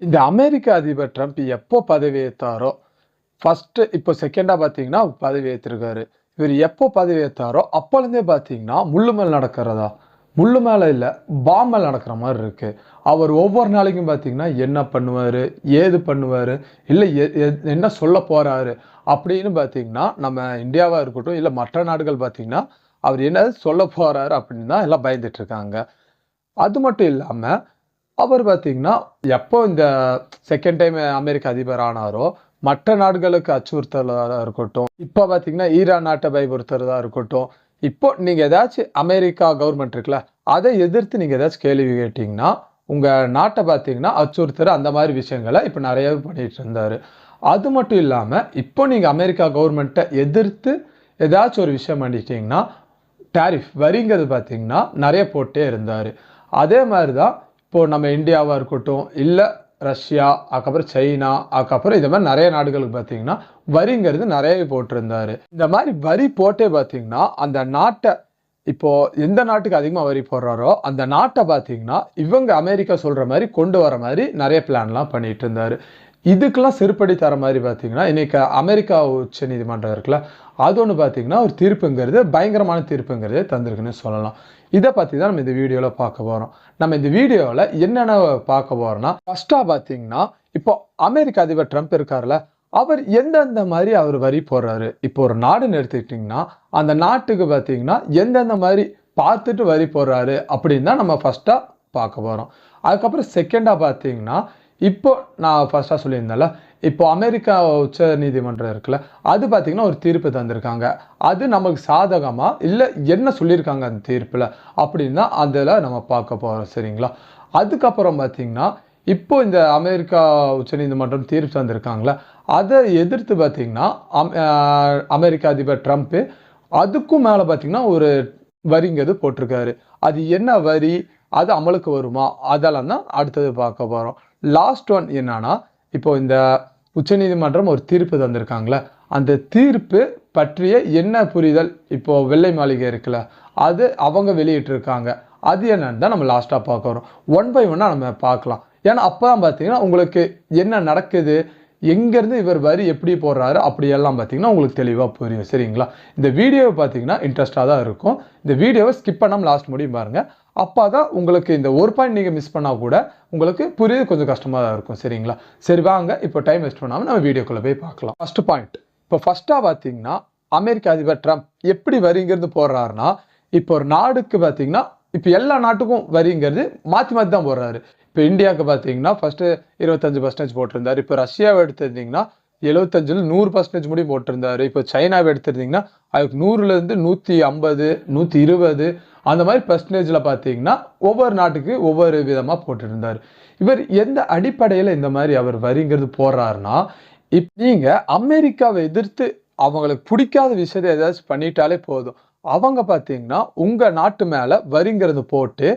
இந்த அமெரிக்க அதிபர் ட்ரம்ப் எப்போ பதவியேற்றாரோ, ஃபர்ஸ்ட்டு இப்போ செகண்டா பார்த்தீங்கன்னா பதவியேற்றிருக்காரு. இவரு எப்போ பதவியேற்றாரோ, அப்போலேருந்தே பார்த்தீங்கன்னா, முள்ளு மேல நடக்கிறதா? முள்ளு மேல இல்ல, பாம் மேல நடக்கிற மாரி இருக்கு. அவர் ஒவ்வொரு நாளைக்கும் பார்த்தீங்கன்னா, என்ன பண்ணுவாரு? ஏது பண்ணுவாரு? இல்ல எ எ என்ன சொல்ல போறாரு? அப்படின்னு பார்த்தீங்கன்னா, நம்ம இந்தியாவா இருக்கட்டும், இல்ல மற்ற நாடுகள் பார்த்தீங்கன்னா, அவர் என்ன சொல்ல போறாரு அப்படின்னு தான் எல்லாம் பயந்துட்டு இருக்காங்க. அது மட்டும் இல்லாம அவர் பார்த்தீங்கன்னா, எப்போ இந்த செகண்ட் டைம் அமெரிக்க அதிபர் ஆனாரோ, மற்ற நாடுகளுக்கு அச்சுறுத்தலா இருக்கட்டும், இப்போ பார்த்தீங்கன்னா, ஈரான் நாட்ட பயமுறுத்துறதா இருக்கட்டும், இப்போ நீங்க ஏதாச்சும் அமெரிக்கா கவர்மெண்ட் இருக்குல்ல, அதை எதிர்த்து நீங்க ஏதாச்சும் கேள்வி கேட்டீங்கன்னா, உங்க நாட்ட பார்த்தீங்கன்னா, அச்சுறுத்துற அந்த மாரி விஷயங்கள இப்ப நெறையாவே பண்ணிட்டு இருந்தாரு. அது மட்டும் இல்லாம, இப்போ நீங்க அமெரிக்கா கவர்மெண்ட்ட எதிர்த்து ஏதாச்சும் ஒரு விஷயம் பண்ணிட்டீங்கன்னா, டாரிஃப் வரிங்கிறது பார்த்தீங்கன்னா, நெறைய போட்டே இருந்தாரு. அதே மாரி தான் இப்போ நம்ம இந்தியாவா இருக்கட்டும், இல்ல ரஷ்யா, அதுக்கப்புறம் சைனா, அதுக்கப்புறம் இந்த மாரி நெறைய நாடுகளுக்கு பார்த்தீங்கன்னா, வரிங்கிறது நெறையவே போட்டிருந்தாரு. இந்த மாரி வரி போட்டே பார்த்தீங்கன்னா, அந்த நாட்ட இப்போ எந்த நாட்டுக்கு அதிகமா வரி போடுறாரோ, அந்த நாட்ட பார்த்தீங்கன்னா, இவங்க அமெரிக்கா சொல்ற மாரி கொண்டு வர மாரி நெறைய பிளான்லாம் பண்ணிட்டு இருந்தாரு. இதுக்கெல்லாம் செருப்படி தர மாரி பார்த்தீங்கன்னா, இன்னைக்கு அமெரிக்கா உச்சநீதிமன்றம் இருக்குல்ல, அது ஒண்ணு பார்த்தீங்கன்னா, ஒரு தீர்ப்புங்கிறது பயங்கரமான தீர்ப்புங்கிறதே தந்திருக்குன்னு சொல்லலாம். இத பத்தி தான் நம்ம இந்த வீடியோல பார்க்க போறோம். நம்ம இந்த வீடியோல என்னென்ன பார்க்க போறோம்னா, ஃபர்ஸ்ட்டா பார்த்தீங்கன்னா, இப்போ அமெரிக்க அதிபர் ட்ரம்ப் இருக்கார்ல, அவர் எந்தெந்த மாரி அவர் வரி போடுறாரு? இப்போ ஒரு நாடுன்னு எடுத்துக்கிட்டீங்கன்னா, அந்த நாட்டுக்கு பார்த்தீங்கன்னா, எந்தெந்த மாரி பார்த்துட்டு வரி போடுறாரு அப்படின்னு தான் நம்ம ஃபர்ஸ்ட்டா பார்க்க போறோம். அதுக்கப்புறம் செகண்டா பார்த்தீங்கன்னா, இப்போ நான் ஃபர்ஸ்ட்டா சொல்லியிருந்தேன்ல, இப்போ அமெரிக்கா உச்ச நீதிமன்றம் இருக்குல்ல, அது பார்த்தீங்கன்னா ஒரு தீர்ப்பு தந்திருக்காங்க. அது நமக்கு சாதகமா, இல்ல என்ன சொல்லியிருக்காங்க அந்த தீர்ப்புல, அப்படின்னு தான் அதுல நம்ம பார்க்க போறோம் சரிங்களா? அதுக்கப்புறம் பார்த்தீங்கன்னா, இப்போ இந்த அமெரிக்கா உச்சநீதிமன்றம் தீர்ப்பு தந்திருக்காங்கல்ல, அத எதிர்த்து பார்த்தீங்கன்னா, அம் அ அமெரிக்க அதிபர் ட்ரம்ப் அதுக்கும் மேல பார்த்தீங்கன்னா, ஒரு வரிங்கிறது போட்டிருக்காரு. அது என்ன வரி? அது அமலுக்கு வருமா? அதெல்லாம் தான் அடுத்தது பார்க்க போறோம். லாஸ்ட் ஒன் என்னன்னா, இப்போ இந்த உச்சநீதிமன்றம் ஒரு தீர்ப்பு தந்திருக்காங்கல்ல, அந்த தீர்ப்பு பற்றிய என்ன புரிதல்? இப்போ வெள்ளை மாளிகை இருக்குல்ல, அது அவங்க வெளியிட்டிருக்காங்க. அது என்னன்னு தான் நம்ம லாஸ்ட்டா பார்க்க வரோம். ஒன் பை ஒன்னா நம்ம பார்க்கலாம். ஏன்னா, அப்பதான் பார்த்தீங்கன்னா, உங்களுக்கு என்ன நடக்குது? எங்கேருந்து இவர் வரி எப்படி போடுறாரு? அப்படியெல்லாம் பார்த்தீங்கன்னா, உங்களுக்கு தெளிவா புரியும். சரிங்களா? இந்த வீடியோவ பார்த்தீங்கன்னா, இன்ட்ரெஸ்ட்டா தான் இருக்கும். இந்த வீடியோவ ஸ்கிப் பண்ணாம லாஸ்ட் முடியும் பாருங்க. அப்பதான் உங்களுக்கு இந்த ஒரு பாயிண்ட் நீங்க மிஸ் பண்ணா கூட, உங்களுக்கு புரியுறது கொஞ்சம் கஷ்டமா தான் இருக்கும். சரிங்களா? சரி வாங்க, இப்போ டைம் வேஸ்ட் பண்ணாம நம்ம வீடியோக்குள்ள போய் பார்க்கலாம். First point. இப்போ ஃபர்ஸ்ட்டா பார்த்தீங்கன்னா, அமெரிக்க அதிபர் ட்ரம்ப் எப்படி வரிங்கிறது போடுறாருன்னா, இப்போ ஒரு நாடுக்கு பார்த்தீங்கன்னா, இப்போ எல்லா நாட்டுக்கும் வரிங்கிறது மாத்தி மாத்தி தான் போடுறாரு. இப்போ இந்தியாவுக்கு பார்த்தீங்கன்னா, ஃபர்ஸ்ட்டு 25% போட்டிருந்தாரு. இப்போ ரஷ்யாவ எடுத்துருந்தீங்கன்னா, 75ல 100% முடியும் போட்டிருந்தாரு. இப்போ சைனாவ எடுத்துருந்தீங்கன்னா, அதுக்கு 100லேருந்து 150, 120 அந்த மாரி பெர்சன்டேஜ்ல பார்த்தீங்கன்னா, ஒவ்வொரு நாட்டுக்கு ஒவ்வொரு விதமா போட்டுருந்தாரு. இவர் எந்த அடிப்படையில இந்த மாரி அவர் வரிங்கிறது போடுறாருன்னா, நீங்க அமெரிக்காவ எதிர்த்து அவங்களுக்கு புடிக்காத விஷயத்த ஏதாச்சும் பண்ணிட்டாலே போதும். அவங்க பார்த்தீங்கன்னா, உங்க நாட்டு மேல வரிங்கிறது போட்டு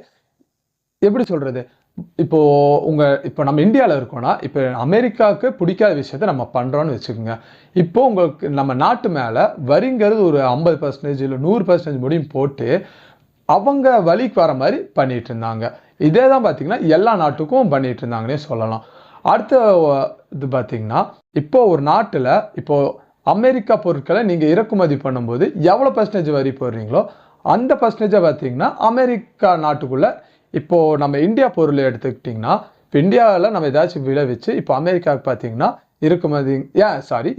எப்படி சொல்றது? இப்போ இப்போ நம்ம இந்தியால இருக்கோம்னா, இப்ப அமெரிக்காவுக்கு பிடிக்காத விஷயத்த நம்ம பண்றோம்னு வச்சுக்கோங்க. இப்போ உங்களுக்கு நம்ம நாட்டு மேல வரிங்கிறது ஒரு 50% இல்ல 100% முடியும் போட்டு, அவங்க வழிக்கு வர மாரி பண்ணிட்டு இருந்தாங்க. இதே தான் பார்த்தீங்கன்னா, எல்லா நாட்டுக்கும் பண்ணிட்டு இருந்தாங்கன்னே சொல்லலாம். அடுத்த இது பார்த்தீங்கன்னா, இப்போ ஒரு நாட்டுல இப்போ அமெரிக்கா பொருட்கள நீங்க இறக்குமதி பண்ணும்போது, எவ்வளோ பெர்சன்டேஜ் வரி போடுறீங்களோ, அந்த பெர்சன்டேஜ பார்த்தீங்கன்னா, அமெரிக்கா நாட்டுக்குள்ள இப்போ நம்ம இந்தியா பொருள எடுத்துக்கிட்டீங்கன்னா, இப்ப இந்தியாவுல நம்ம ஏதாச்சும் விளைவிச்சு, இப்போ அமெரிக்காவுக்கு பார்த்தீங்கன்னா, இறக்குமதி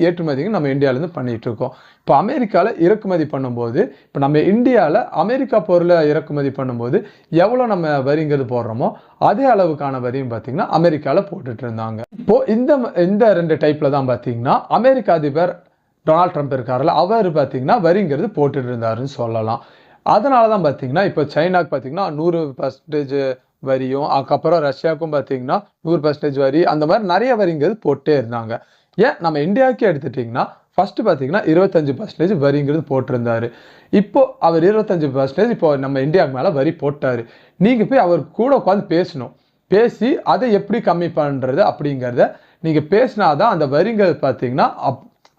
ஏற்றுமதிங்க நம்ம இந்தியாவிலேருந்து பண்ணிட்டு இருக்கோம். இப்போ அமெரிக்கால இறக்குமதி பண்ணும்போது, இப்போ நம்ம இந்தியால அமெரிக்கா பொருள இறக்குமதி பண்ணும்போது, எவ்வளோ நம்ம வரிங்கிறது போடுறோமோ, அதே அளவுக்கான வரியும் பார்த்தீங்கன்னா, அமெரிக்கால போட்டுட்டு இருந்தாங்க. இப்போ இந்த 2 டைப்ல தான் பார்த்தீங்கன்னா, அமெரிக்க அதிபர் டொனால்ட் ட்ரம்ப் இருக்காருல்ல, அவரு பார்த்தீங்கன்னா, வரிங்கிறது போட்டுட்டு இருந்தாருன்னு சொல்லலாம். அதனால தான் பார்த்தீங்கன்னா, இப்போ சைனாக்கு பார்த்தீங்கன்னா 100% வரியும், அதுக்கப்புறம் ரஷ்யாவுக்கும் பார்த்தீங்கன்னா 100% வரி, அந்த மாரி நெறைய வரிங்கிறது போட்டே இருந்தாங்க. ஏன் நம்ம இந்தியாவுக்கே எடுத்துட்டீங்கன்னா, ஃபர்ஸ்ட்டு பார்த்தீங்கன்னா 25% வரிங்கிறது போட்டிருந்தாரு. இப்போ அவர் 25% இப்போ நம்ம இந்தியாவுக்கு மேல வரி போட்டாரு. நீங்க போய் அவர் கூட உட்கார்ந்து பேசணும். பேசி அத எப்படி கம்மி பண்றது அப்படிங்கிறத நீங்க பேசினா தான் அந்த வரிங்கிறது பார்த்தீங்கன்னா,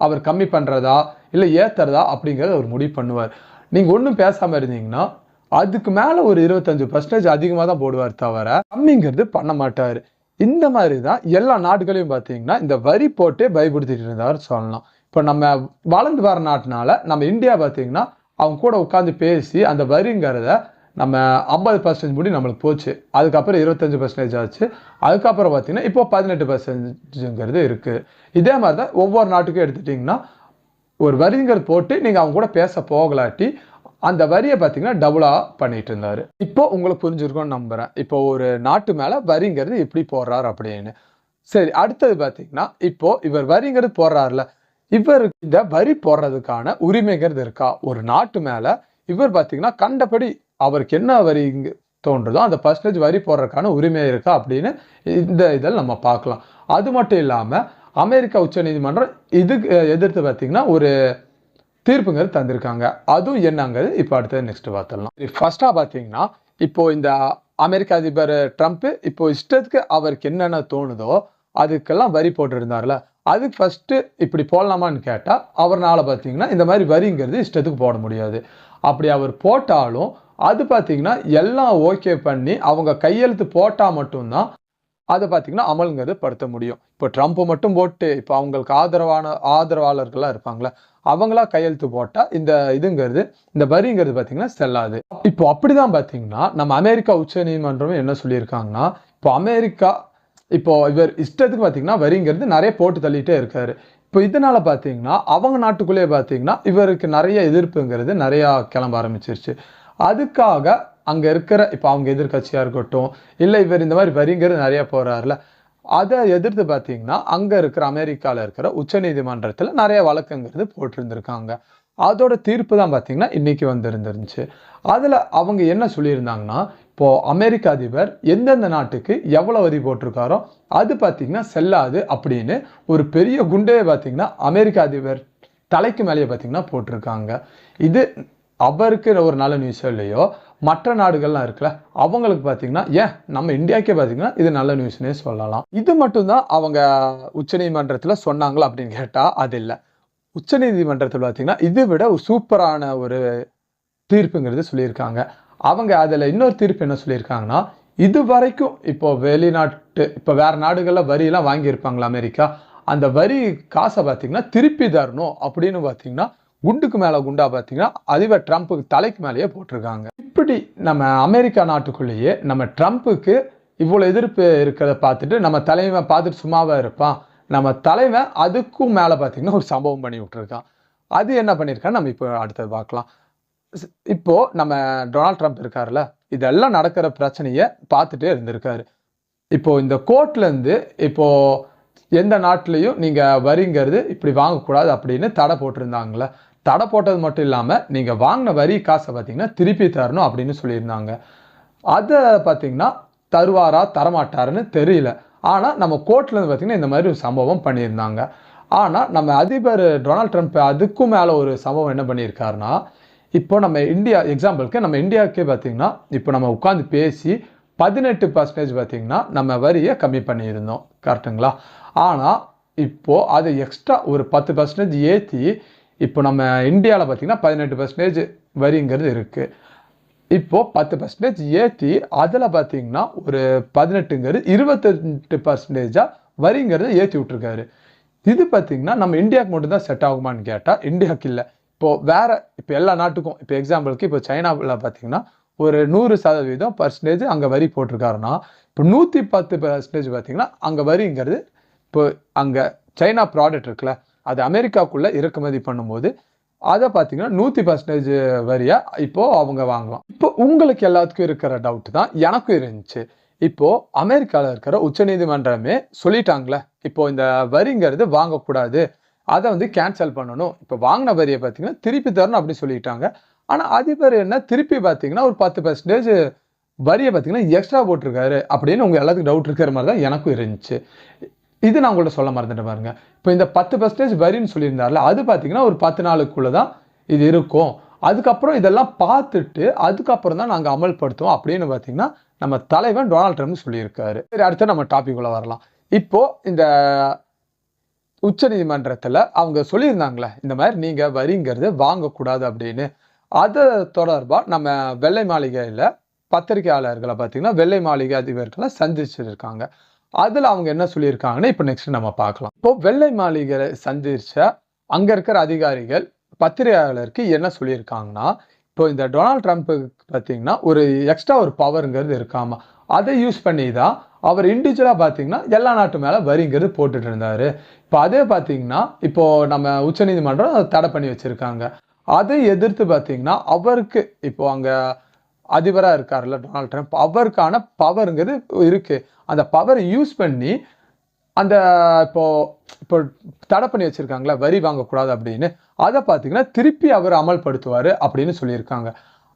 அவர் கம்மி பண்றதா, இல்ல ஏத்துறதா அப்படிங்கிறத அவர் முடிவு பண்ணுவார். நீங்க ஒண்ணும் பேசாம இருந்தீங்கன்னா, அதுக்கு மேல ஒரு 25% அதிகமா தான் போடுவார் தவிர, கம்மிங்கிறது பண்ண மாட்டாரு. இந்த மாதிரி தான் எல்லா நாடுகளையும் பார்த்தீங்கன்னா இந்த வரி போட்டே பயப்படுத்திட்டு இருந்தாரு சொல்லலாம். இப்போ நம்ம வளர்ந்து வர நாட்டுனால நம்ம இந்தியா பார்த்தீங்கன்னா அவங்க கூட உட்காந்து பேசி அந்த வரிங்கிறத நம்ம 50% முடி நம்மளுக்கு போச்சு. அதுக்கப்புறம் 25% ஆச்சு. அதுக்கப்புறம் பார்த்தீங்கன்னா இப்போ 18%ங்கிறது இருக்கு. இதே மாதிரி தான் ஒவ்வொரு நாட்டுக்கும் எடுத்துட்டிங்கன்னா ஒரு வரிங்கிறது போட்டு நீங்கள் அவங்க கூட பேச போகலாட்டி அந்த வரியை பார்த்தீங்கன்னா டபுளா பண்ணிட்டு இருந்தாரு. இப்போ உங்களுக்கு புரிஞ்சிருக்கும்னு நம்புறேன். இப்போ ஒரு நாட்டு மேல வரிங்கிறது எப்படி போடுறாரு அப்படின்னு. சரி, அடுத்தது பார்த்தீங்கன்னா இப்போ இவர் வரிங்கிறது போடுறாருல, இவருக்கு இந்த வரி போடுறதுக்கான உரிமைங்கிறது இருக்கா? ஒரு நாட்டு மேல இவர் பார்த்தீங்கன்னா கண்டபடி அவருக்கு என்ன வரி தோன்றதோ அந்த பர்சன்டேஜ் வரி போடுறதுக்கான உரிமை இருக்கா அப்படின்னு இந்த இதில் நம்ம பார்க்கலாம். அது மட்டும் இல்லாம அமெரிக்கா உச்சநீதிமன்றம் இதுக்கு எதிர்த்து பார்த்தீங்கன்னா ஒரு தீர்ப்புங்கிறது தந்திருக்காங்க. அதுவும் என்னங்கிறது இப்போ அடுத்தது நெக்ஸ்ட் பார்த்துடலாம். ஃபர்ஸ்டா பார்த்தீங்கன்னா இப்போ இந்த அமெரிக்க அதிபர் ட்ரம்ப் இப்போ இஷ்டத்துக்கு அவருக்கு என்னென்ன தோணுதோ அதுக்கெல்லாம் வரி போட்டுருந்தார்ல, அதுக்கு ஃபர்ஸ்ட் இப்படி போடலாமான்னு கேட்டா அவர்னால பார்த்தீங்கன்னா இந்த மாதிரி வரிங்கிறது இஷ்டத்துக்கு போட முடியாது. அப்படி அவர் போட்டாலும் அது பார்த்தீங்கன்னா எல்லாம் ஓகே பண்ணி அவங்க கையெழுத்து போட்டா மட்டும்தான் அதை பார்த்தீங்கன்னா அமல்ங்கிறது படுத்த முடியும். இப்போ ட்ரம்ப் மட்டும் போட்டு இப்போ அவங்களுக்கு ஆதரவாளர்கள்லாம் இருப்பாங்களே அவங்களா கையெழுத்து போட்டா இந்த இதுங்கிறது இந்த வரிங்கிறது பார்த்தீங்கன்னா செல்லாது. இப்போ அப்படிதான் பார்த்தீங்கன்னா நம்ம அமெரிக்கா உச்ச நீதிமன்றம் என்ன சொல்லியிருக்காங்கன்னா இப்போ அமெரிக்கா இப்போ இவர் இஷ்டத்துக்கு பார்த்தீங்கன்னா வரிங்கிறது நிறைய போட்டு தள்ளிட்டே இருக்காரு. இப்போ இதனால பார்த்தீங்கன்னா அவங்க நாட்டுக்குள்ளேயே பார்த்தீங்கன்னா இவருக்கு நிறைய எதிர்ப்புங்கிறது நிறையா கிளம்ப ஆரம்பிச்சிருச்சு. அதுக்காக அங்கே இருக்கிற இப்போ அவங்க எதிர்கட்சியாக இருக்கட்டும் இல்லை இவர் இந்த மாதிரி வரிங்கிறது நிறைய போகிறாருல அதை எதிர்த்து பார்த்தீங்கன்னா அங்கே இருக்கிற அமெரிக்காவில் இருக்கிற உச்சநீதிமன்றத்தில் நிறைய வழக்குங்கிறது போட்டிருந்திருக்காங்க. அதோட தீர்ப்பு தான் பார்த்தீங்கன்னா இன்னைக்கு வந்திருந்துருந்துச்சு. அதில் அவங்க என்ன சொல்லியிருந்தாங்கன்னா இப்போ அமெரிக்க அதிபர் எந்தெந்த நாட்டுக்கு எவ்வளோ வரி போட்டிருக்காரோ அது பார்த்தீங்கன்னா செல்லாது அப்படின்னு ஒரு பெரிய குண்டே பார்த்தீங்கன்னா அமெரிக்க அதிபர் தலைக்கு மேலேயே பார்த்தீங்கன்னா போட்டிருக்காங்க. இது அவருக்கு ஒரு நல்ல நியூஸோ இல்லையோ மற்ற நாடுகள்லாம் இருக்குல்ல அவங்களுக்கு பார்த்தீங்கன்னா ஏன் நம்ம இந்தியாவுக்கே பார்த்தீங்கன்னா இது நல்ல நியூஸ்னே சொல்லலாம். இது மட்டும்தான் அவங்க உச்சநீதிமன்றத்தில் சொன்னாங்களா அப்படின்னு கேட்டால் அது இல்லை. உச்சநீதிமன்றத்தில் பார்த்தீங்கன்னா இதை விட ஒரு சூப்பரான ஒரு தீர்ப்புங்கிறது சொல்லியிருக்காங்க. அவங்க அதில் இன்னொரு தீர்ப்பு என்ன சொல்லியிருக்காங்கன்னா இது வரைக்கும் இப்போ வெளிநாட்டு இப்போ வேற நாடுகளில் வரியெல்லாம் வாங்கியிருப்பாங்களா அமெரிக்கா அந்த வரி காசை பார்த்தீங்கன்னா திருப்பி தரணும் அப்படின்னு பார்த்தீங்கன்னா குண்டுக்கு மேலே குண்டா பார்த்தீங்கன்னா அதிபர் ட்ரம்ப்புக்கு தலைக்கு மேலேயே போட்டிருக்காங்க. இப்படி நம்ம அமெரிக்கா நாட்டுக்குள்ளேயே நம்ம ட்ரம்ப்புக்கு இவ்வளோ எதிர்ப்பு இருக்கிறத பார்த்துட்டு நம்ம தலைவன் பார்த்துட்டு சும்மாவா இருப்பான். நம்ம தலைவன் அதுக்கும் மேலே பார்த்தீங்கன்னா ஒரு சம்பவம் பண்ணி விட்டுருக்கான். அது என்ன பண்ணியிருக்கான்னு நம்ம இப்போ அடுத்தது பார்க்கலாம். இப்போ நம்ம டொனால்ட் ட்ரம்ப் இருக்காருல்ல இதெல்லாம் நடக்கிற பிரச்சனையை பார்த்துட்டே இருந்திருக்காரு. இப்போ இந்த கோர்ட்லேருந்து இப்போ எந்த நாட்டிலையும் நீங்கள் வரிங்கிறது இப்படி வாங்கக்கூடாது அப்படின்னு தடை போட்டிருந்தாங்களே தடை போட்டது மட்டும் இல்லாமல் நீங்கள் வாங்கின வரி காசை பார்த்தீங்கன்னா திருப்பி தரணும் அப்படின்னு சொல்லியிருந்தாங்க. அதை பார்த்தீங்கன்னா தருவாரா தரமாட்டாருன்னு தெரியல. ஆனால் நம்ம கோர்ட்லேருந்து பார்த்தீங்கன்னா இந்த மாதிரி ஒரு சம்பவம் பண்ணியிருந்தாங்க. ஆனால் நம்ம அதிபர் டொனால்ட் ட்ரம்ப் அதுக்கும் மேலே ஒரு சம்பவம் என்ன பண்ணியிருக்காருன்னா இப்போ நம்ம இந்தியா எக்ஸாம்பிளுக்கு நம்ம இந்தியாவுக்கே பார்த்தீங்கன்னா இப்போ நம்ம உட்காந்து பேசி 18% பார்த்தீங்கன்னா நம்ம வரியை கம்மி பண்ணியிருந்தோம் கரெக்டுங்களா. ஆனால் இப்போது அது எக்ஸ்ட்ரா ஒரு 10% ஏற்றி இப்போ நம்ம இந்தியாவில் பார்த்தீங்கன்னா 18% வரிங்கிறது இருக்குது. இப்போது 10% ஏற்றி அதில் பார்த்தீங்கன்னா ஒரு 18ங்கிறது 28% வரிங்கிறத ஏற்றி விட்டுருக்காரு. இது பார்த்தீங்கன்னா நம்ம இந்தியாவுக்கு மட்டும்தான் செட் ஆகுமான்னு கேட்டால் இந்தியாவுக்கு இல்லை. இப்போது வேறு இப்போ எல்லா நாட்டுக்கும் இப்போ எக்ஸாம்பிளுக்கு இப்போ சைனாவில் பார்த்தீங்கன்னா ஒரு 100% அங்கே வரி போட்டிருக்காருன்னா இப்போ 110% பார்த்தீங்கன்னா அங்கே வரிங்கிறது இப்போ அங்கே சைனா ப்ராடக்ட் இருக்குல்ல அது அமெரிக்காவுக்குள்ளே இறக்குமதி பண்ணும்போது அதை பார்த்தீங்கன்னா 100% வரியாக இப்போது அவங்க வாங்கலாம். இப்போ உங்களுக்கு எல்லாத்துக்கும் இருக்கிற டவுட் தான் எனக்கும் இருந்துச்சு. இப்போது அமெரிக்காவில் இருக்கிற உச்சநீதிமன்றமே சொல்லிட்டாங்களே இப்போ இந்த வரிங்கிறது வாங்கக்கூடாது அதை வந்து கேன்சல் பண்ணணும். இப்போ வாங்கின வரியை பார்த்தீங்கன்னா திருப்பி தரணும் அப்படின்னு சொல்லிட்டாங்க. ஆனால் அதிபர் என்ன திருப்பி பார்த்தீங்கன்னா ஒரு 10% வரியை பார்த்தீங்கன்னா எக்ஸ்ட்ரா போட்டிருக்காரு அப்படின்னு உங்கள் எல்லாத்துக்கும் டவுட் இருக்கிற மாதிரி தான் எனக்கும் இருந்துச்சு. இது நான் உங்கள்ட்ட சொல்ல மறந்துட்டு பாருங்க. இப்போ இந்த 10% வரின்னு சொல்லியிருந்தார்ல அது பார்த்தீங்கன்னா ஒரு 10 நாளுக்குள்ளே தான் இது இருக்கும். அதுக்கப்புறம் இதெல்லாம் பார்த்துட்டு அதுக்கப்புறம் தான் நாங்கள் அமல்படுத்துவோம் அப்படின்னு பார்த்தீங்கன்னா நம்ம தலைவன் டொனால்ட் ட்ரம்ப் சொல்லியிருக்காரு. சரி, அடுத்து நம்ம டாபிக் உள்ள வரலாம். இப்போ இந்த உச்சநீதிமன்றத்தில் அவங்க சொல்லியிருந்தாங்களே இந்த மாதிரி நீங்கள் வரிங்கிறது வாங்கக்கூடாது அப்படின்னு அது தொடர்பாக நம்ம வெள்ளை மாளிகையில் பத்திரிகையாளர்களை பார்த்தீங்கன்னா வெள்ளை மாளிகை அதிபர்களை சந்திச்சிருக்காங்க. அதில் அவங்க என்ன சொல்லியிருக்காங்கன்னு இப்போ நெக்ஸ்ட் நம்ம பார்க்கலாம். இப்போ வெள்ளை மாளிகை சந்திச்ச அங்கே இருக்கிற அதிகாரிகள் பத்திரிகையாளருக்கு என்ன சொல்லியிருக்காங்கன்னா, இப்போ இந்த டொனால்ட் ட்ரம்ப் பார்த்தீங்கன்னா ஒரு எக்ஸ்ட்ரா ஒரு பவருங்கிறது இருக்காமா. அதை யூஸ் பண்ணி தான் அவர் இண்டிவிஜுவலாக பார்த்தீங்கன்னா எல்லா நாட்டு மேலே வரிங்கிறது போட்டுட்டு இருந்தாரு. இப்போ அதே பார்த்தீங்கன்னா இப்போ நம்ம உச்சநீதிமன்றம் அதை தடை பண்ணி வச்சிருக்காங்க. அதை எதிர்த்து பார்த்தீங்கன்னா அவருக்கு இப்போ அங்கே அதிபராக இருக்கார்ல டொனால்ட் ட்ரம்ப், அவருக்கான பவருங்கிறது இருக்கு. அந்த பவரை யூஸ் பண்ணி அந்த இப்போ இப்போ தடை பண்ணி வச்சிருக்காங்களா வரி வாங்கக்கூடாது அப்படின்னு, அதை பார்த்தீங்கன்னா திருப்பி அவர் அமல்படுத்துவார் அப்படின்னு சொல்லியிருக்காங்க.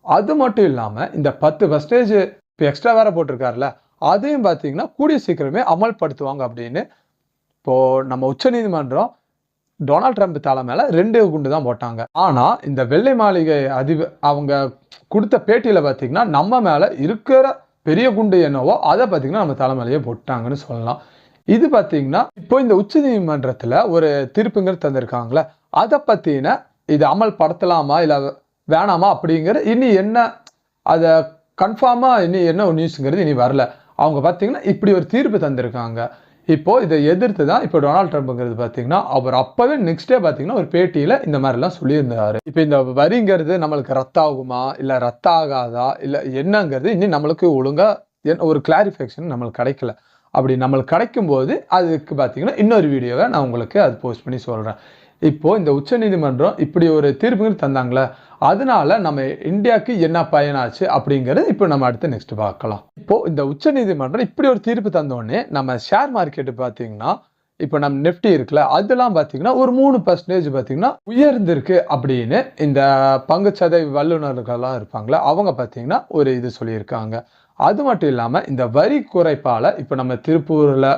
அது மட்டும் இல்லாமல் இந்த 10% இப்போ எக்ஸ்ட்ரா வேற போட்டிருக்காருல, அதையும் பார்த்தீங்கன்னா கூடிய சீக்கிரமே அமல்படுத்துவாங்க அப்படின்னு இப்போ நம்ம உச்சநீதிமன்றம் டொனால்ட் ட்ரம்ப் தலை மேல 2 குண்டு தான் போட்டாங்க. ஆனா இந்த வெள்ளை மாளிகை அவங்க கொடுத்த பேட்டியில பார்த்தீங்கன்னா நம்ம மேல இருக்கிற பெரிய குண்டு என்னவோ அதை பார்த்தீங்கன்னா நம்ம தலைமையிலேயே போட்டாங்கன்னு சொல்லலாம். இது பார்த்தீங்கன்னா இப்போ இந்த உச்சநீதிமன்றத்தில் ஒரு தீர்ப்புங்கிறது தந்திருக்காங்களே, அதை பற்றின இது அமல்படுத்தலாமா இல்லை வேணாமா அப்படிங்கிற இனி என்ன அதை கன்ஃபார்மாக இனி என்ன நியூஸுங்கிறது இனி வரல. அவங்க பார்த்தீங்கன்னா இப்படி ஒரு தீர்ப்பு தந்திருக்காங்க. இப்போ இதை எதிர்த்து தான் இப்போ டொனால்ட் ட்ரம்ப்ங்கிறது பார்த்தீங்கன்னா அவர் அப்பவே நெக்ஸ்ட் டே பார்த்தீங்கன்னா ஒரு பேட்டியில் இந்த மாதிரிலாம் சொல்லியிருந்தாரு. இப்போ இந்த வரிங்கிறது நம்மளுக்கு ரத்தாகுமா இல்லை ரத்தாகாதா இல்லை என்னங்கிறது இன்னும் நம்மளுக்கு ஒழுங்காக ஒரு கிளாரிஃபிகேஷன் நம்மளுக்கு கிடைக்கல. அப்படி நம்மளுக்கு கிடைக்கும் போது அதுக்கு பார்த்தீங்கன்னா இன்னொரு வீடியோவை நான் உங்களுக்கு அது போஸ்ட் பண்ணி சொல்கிறேன். இப்போ இந்த உச்சநீதிமன்றம் இப்படி ஒரு தீர்ப்புகள் தந்தாங்களே, அதனால நம்ம இந்தியாவுக்கு என்ன பயனாச்சு அப்படிங்கிறது இப்போ நம்ம அடுத்து நெக்ஸ்ட் பார்க்கலாம். இப்போ இந்த உச்சநீதிமன்றம் இப்படி ஒரு தீர்ப்பு தந்தோடனே நம்ம ஷேர் மார்க்கெட்டு பார்த்தீங்கன்னா இப்போ நம்ம நிஃப்டி இருக்குல்ல, அதெல்லாம் பார்த்தீங்கன்னா ஒரு 3% பார்த்தீங்கன்னா உயர்ந்திருக்கு அப்படின்னு இந்த பங்குச்சந்தை வல்லுநர்கள்லாம் இருப்பாங்களே அவங்க பார்த்தீங்கன்னா ஒரு இது சொல்லியிருக்காங்க. அது மட்டும் இல்லாமல் இந்த வரி குறைப்பால் இப்போ நம்ம திருப்பூரில்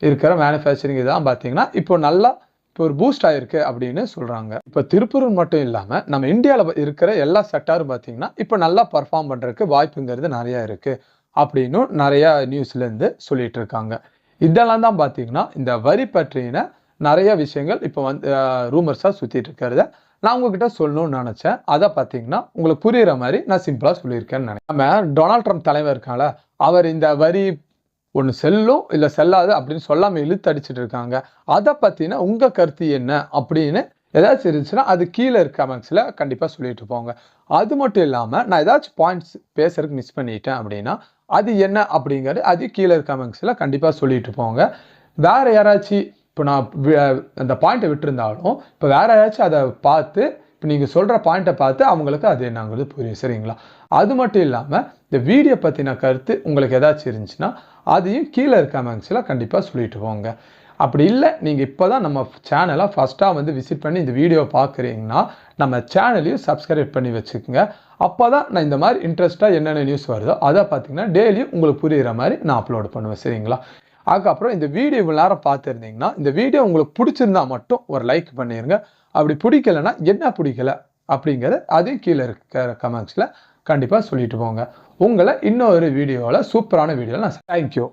இருக்கிற மேனுஃபேக்சரிங் இதெல்லாம் பார்த்தீங்கன்னா இப்போ நல்லா இப்போ ஒரு பூஸ்ட் ஆயிருக்கு அப்படின்னு சொல்கிறாங்க. இப்போ திருப்பூர் மட்டும் இல்லாமல் நம்ம இந்தியாவில் இருக்கிற எல்லா செக்டாரும் பார்த்தீங்கன்னா இப்போ நல்லா பர்ஃபார்ம் பண்ணுறதுக்கு வாய்ப்புங்கிறது நிறையா இருக்குது அப்படின்னு நிறையா நியூஸ்லேருந்து சொல்லிட்டு இருக்காங்க. இதெல்லாம் தான் பார்த்தீங்கன்னா இந்த வரி பற்றின நிறைய விஷயங்கள் இப்போ ரூமர்ஸாக சுற்றிட்டு இருக்கிறத நான் உங்ககிட்ட சொல்லணும்னு நினச்சேன். அதை பார்த்தீங்கன்னா உங்களுக்கு புரிகிற மாதிரி நான் சிம்பிளாக சொல்லியிருக்கேன்னு நினைக்கிறேன். நம்ம டொனால்ட் ட்ரம்ப் தலைவர் இருக்கால, அவர் இந்த வரி ஒன்று செல்லும் இல்லை செல்லாது அப்படின்னு சொல்லாமல் இழுத்தடிச்சிட்டு இருக்காங்க. அதை பற்றின உங்கள் கருத்து என்ன அப்படின்னு ஏதாச்சும் இருந்துச்சுன்னா அது கீழே இருக்க கமெண்ட்ஸில் கண்டிப்பாக சொல்லிட்டு போங்க. அது மட்டும் இல்லாமல் நான் ஏதாச்சும் பாயிண்ட்ஸ் பேசுறதுக்கு மிஸ் பண்ணிட்டேன் அப்படின்னா அது என்ன அப்படிங்கிறது அது கீழே இருக்க கமெண்ட்ஸில் கண்டிப்பாக சொல்லிட்டு போங்க. வேறு யாராச்சும் இப்போ நான் அந்த பாயிண்ட்டை விட்டுருந்தாலும் இப்போ வேறு யாராச்சும் அதை பார்த்து இப்போ நீங்கள் சொல்கிற பாயிண்ட்டை பார்த்து அவங்களுக்கு அது என்னங்கிறது புரியும். சரிங்களா? அது மட்டும் இல்லாமல் இந்த வீடியோ பற்றின கருத்து உங்களுக்கு ஏதாச்சும் இருந்துச்சுன்னா அதையும் கீழே இருக்க கமெண்ட்ஸில் கண்டிப்பாக சொல்லிட்டு போங்க. அப்படி இல்லை நீங்கள் இப்போ தான் நம்ம சேனலை ஃபஸ்ட்டாக விசிட் பண்ணி இந்த வீடியோவை பார்க்குறீங்கன்னா நம்ம சேனலையும் சப்ஸ்கிரைப் பண்ணி வச்சுக்கோங்க. அப்போ தான் நான் இந்த மாதிரி இன்ட்ரெஸ்ட்டாக என்னென்ன நியூஸ் வருதோ அதை பார்த்தீங்கன்னா டெய்லியும் உங்களுக்கு புரிகிற மாதிரி நான் அப்லோட் பண்ணுவேன். சரிங்களா? அதுக்கப்புறம் இந்த வீடியோ இவ்வளோ நேரம் பார்த்துருந்தீங்கன்னா இந்த வீடியோ உங்களுக்கு பிடிச்சிருந்தா மட்டும் ஒரு லைக் பண்ணிடுங்க. அப்படி பிடிக்கலைன்னா என்ன பிடிக்கல அப்படிங்கிறத அதையும் கீழே இருக்கிற கமெண்ட்ஸில் கண்டிப்பாக சொல்லிட்டு போங்க. உங்களை இன்னொரு வீடியோவில் சூப்பரான வீடியோவில் நான் தேங்க்யூ.